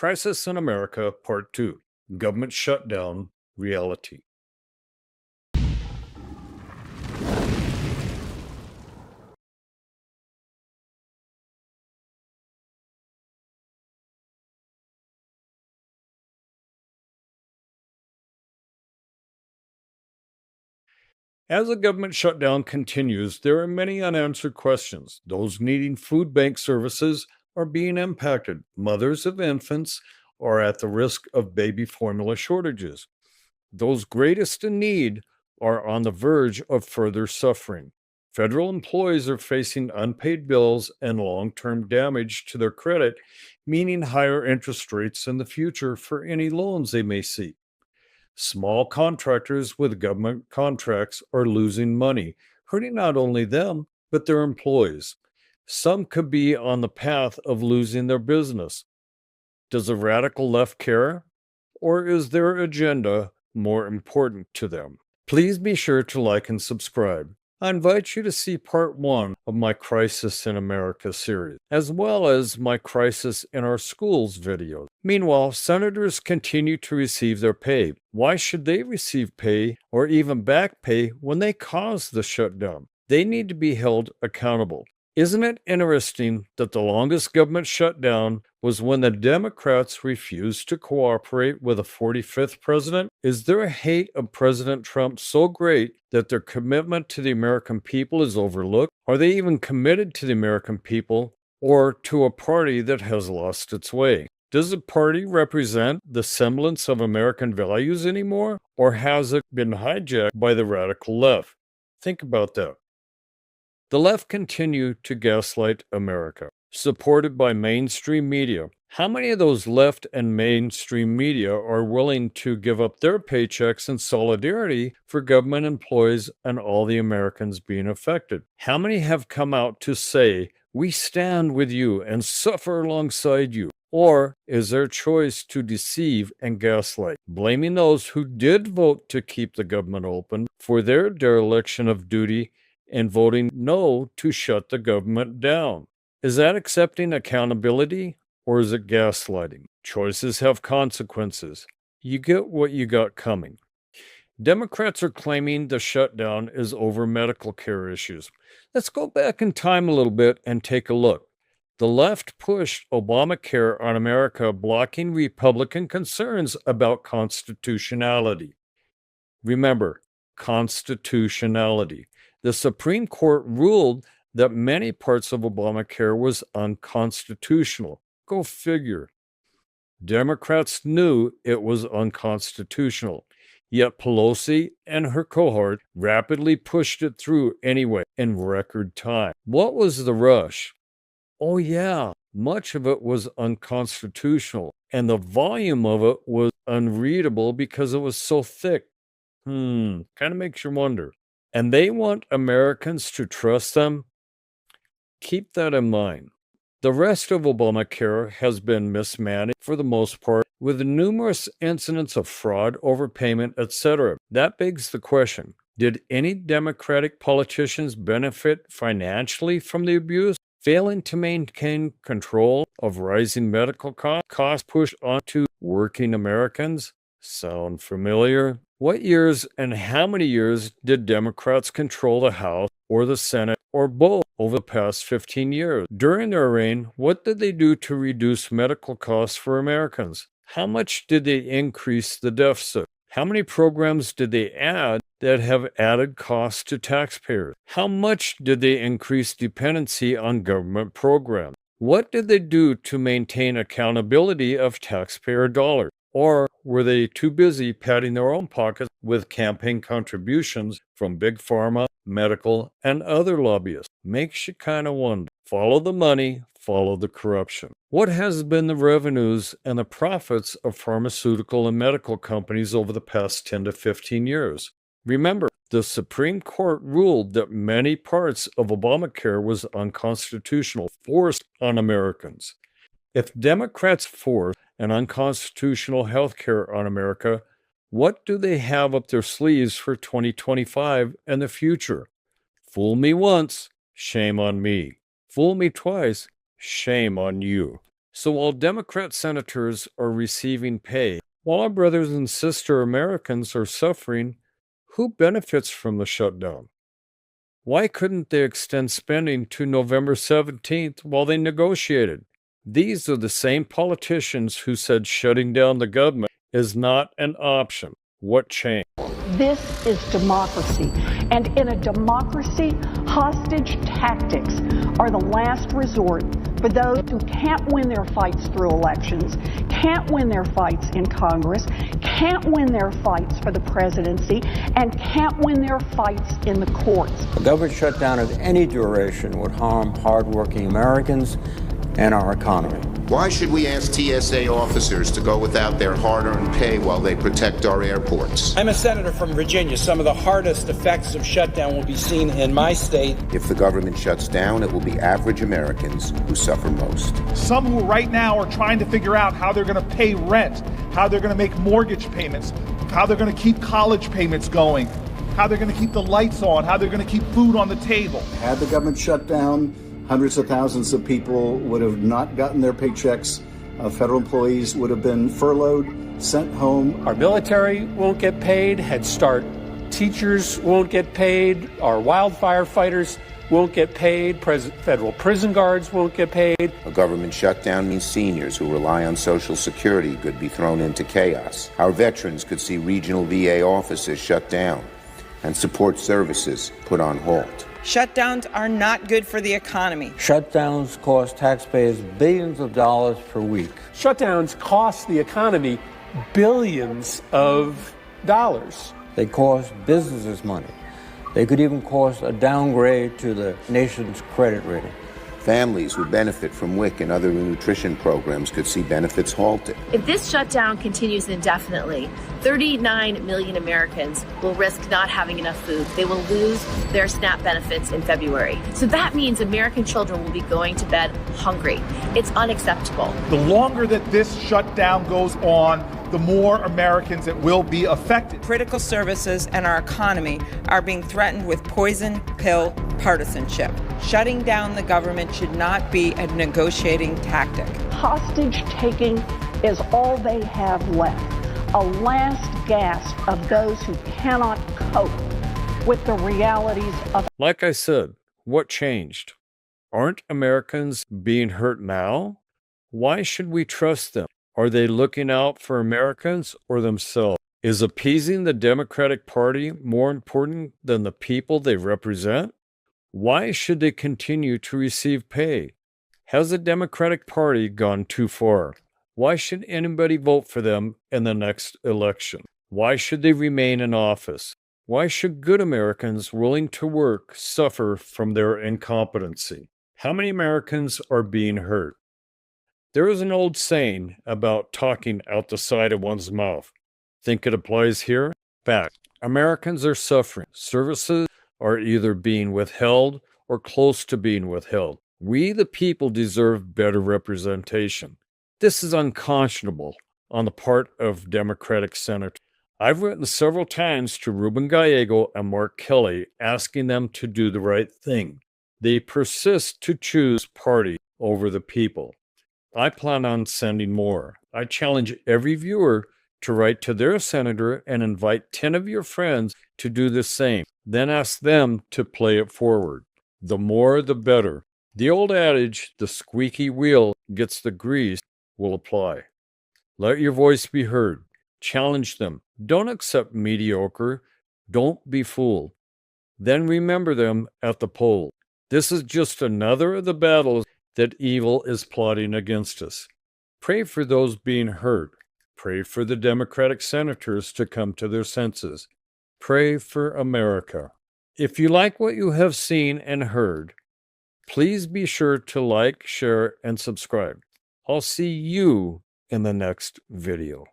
Crisis in America, Part 2. Government Shutdown, Reality. As the government shutdown continues, there are many unanswered questions. Those needing food bank services are being impacted. Mothers of infants are at the risk of baby formula shortages. Those greatest in need are on the verge of further suffering. Federal employees are facing unpaid bills and long term damage to their credit, meaning higher interest rates in the future for any loans they may seek. Small contractors with government contracts are losing money, hurting not only them, but their employees. Some could be on the path of losing their business. Does the radical left care? Or is their agenda more important to them? Please be sure to like and subscribe. I invite you to see part 1 of my Crisis in America series, as well as my Crisis in Our Schools video. Meanwhile, senators continue to receive their pay. Why should they receive pay or even back pay when they caused the shutdown? They need to be held accountable. Isn't it interesting that the longest government shutdown was when the Democrats refused to cooperate with a 45th president? Is their hate of President Trump so great that their commitment to the American people is overlooked? Are they even committed to the American people or to a party that has lost its way? Does the party represent the semblance of American values anymore, or has it been hijacked by the radical left? Think about that. The left continue to gaslight America, supported by mainstream media. How many of those left and mainstream media are willing to give up their paychecks in solidarity for government employees and all the Americans being affected? How many have come out to say, "We stand with you and suffer alongside you"? Or is their choice to deceive and gaslight, blaming those who did vote to keep the government open for their dereliction of duty and voting no to shut the government down? Is that accepting accountability or is it gaslighting? Choices have consequences. You get what you got coming. Democrats are claiming the shutdown is over medical care issues. Let's go back in time a little bit and take a look. The left pushed Obamacare on America, blocking Republican concerns about constitutionality. Remember, constitutionality. The Supreme Court ruled that many parts of Obamacare was unconstitutional. Go figure. Democrats knew it was unconstitutional, yet Pelosi and her cohort rapidly pushed it through anyway in record time. What was the rush? Oh yeah, much of it was unconstitutional, and the volume of it was unreadable because it was so thick. Kind of makes you wonder. And they want Americans to trust them? Keep that in mind. The rest of Obamacare has been mismanaged for the most part, with numerous incidents of fraud, overpayment, etc. That begs the question, did any Democratic politicians benefit financially from the abuse? Failing to maintain control of rising medical costs pushed onto working Americans? Sound familiar? What years and how many years did Democrats control the House or the Senate or both over the past 15 years? During their reign, what did they do to reduce medical costs for Americans? How much did they increase the deficit? How many programs did they add that have added costs to taxpayers? How much did they increase dependency on government programs? What did they do to maintain accountability of taxpayer dollars? Or were they too busy patting their own pockets with campaign contributions from big pharma, medical, and other lobbyists? Makes you kind of wonder. Follow the money, follow the corruption. What has been the revenues and the profits of pharmaceutical and medical companies over the past 10 to 15 years? Remember, the Supreme Court ruled that many parts of Obamacare was unconstitutional, forced on Americans. If Democrats force an unconstitutional health care on America, what do they have up their sleeves for 2025 and the future? Fool me once, shame on me. Fool me twice, shame on you. So while Democrat senators are receiving pay, while our brothers and sister Americans are suffering, who benefits from the shutdown? Why couldn't they extend spending to November 17th while they negotiated? These are the same politicians who said shutting down the government is not an option. What changed? This is democracy. And in a democracy, hostage tactics are the last resort for those who can't win their fights through elections, can't win their fights in Congress, can't win their fights for the presidency, and can't win their fights in the courts. A government shutdown of any duration would harm hardworking Americans and our economy. Why should we ask TSA officers to go without their hard-earned pay while they protect our airports? I'm a senator from Virginia. Some of the hardest effects of shutdown will be seen in my state. If the government shuts down, it will be average Americans who suffer most. Some who right now are trying to figure out how they're going to pay rent, how they're going to make mortgage payments, how they're going to keep college payments going, how they're going to keep the lights on, how they're going to keep food on the table. Had the government shut down, hundreds of thousands of people would have not gotten their paychecks. Federal employees would have been furloughed, sent home. Our military won't get paid. Head Start teachers won't get paid. Our wildfire fighters won't get paid. Federal prison guards won't get paid. A government shutdown means seniors who rely on Social Security could be thrown into chaos. Our veterans could see regional VA offices shut down and support services put on hold. Shutdowns are not good for the economy. Shutdowns cost taxpayers billions of dollars per week. Shutdowns cost the economy billions of dollars. They cost businesses money. They could even cause a downgrade to the nation's credit rating. Families who benefit from WIC and other nutrition programs could see benefits halted. If this shutdown continues indefinitely, 39 million Americans will risk not having enough food. They will lose their SNAP benefits in February. So that means American children will be going to bed hungry. It's unacceptable. The longer that this shutdown goes on, the more Americans that will be affected. Critical services and our economy are being threatened with poison pill partisanship. Shutting down the government should not be a negotiating tactic. Hostage taking is all they have left, a last gasp of those who cannot cope with the realities of. Like I said, what changed? Aren't Americans being hurt now? Why should we trust them? Are they looking out for Americans or themselves? Is appeasing the Democratic Party more important than the people they represent? Why should they continue to receive pay? Has the Democratic Party gone too far? Why should anybody vote for them in the next election? Why should they remain in office? Why should good Americans willing to work suffer from their incompetency? How many Americans are being hurt? There is an old saying about talking out the side of one's mouth. Think it applies here? Fact. Americans are suffering. Services are either being withheld or close to being withheld. We, the people, deserve better representation. This is unconscionable on the part of Democratic senators. I've written several times to Ruben Gallego and Mark Kelly asking them to do the right thing. They persist to choose party over the people. I plan on sending more. I challenge every viewer to write to their senator and invite 10 of your friends to do the same. Then ask them to play it forward. The more, the better. The old adage, the squeaky wheel gets the grease, will apply. Let your voice be heard. Challenge them. Don't accept mediocre. Don't be fooled. Then remember them at the poll. This is just another of the battles that evil is plotting against us. Pray for those being hurt. Pray for the Democratic senators to come to their senses. Pray for America. If you like what you have seen and heard, please be sure to like, share, and subscribe. I'll see you in the next video.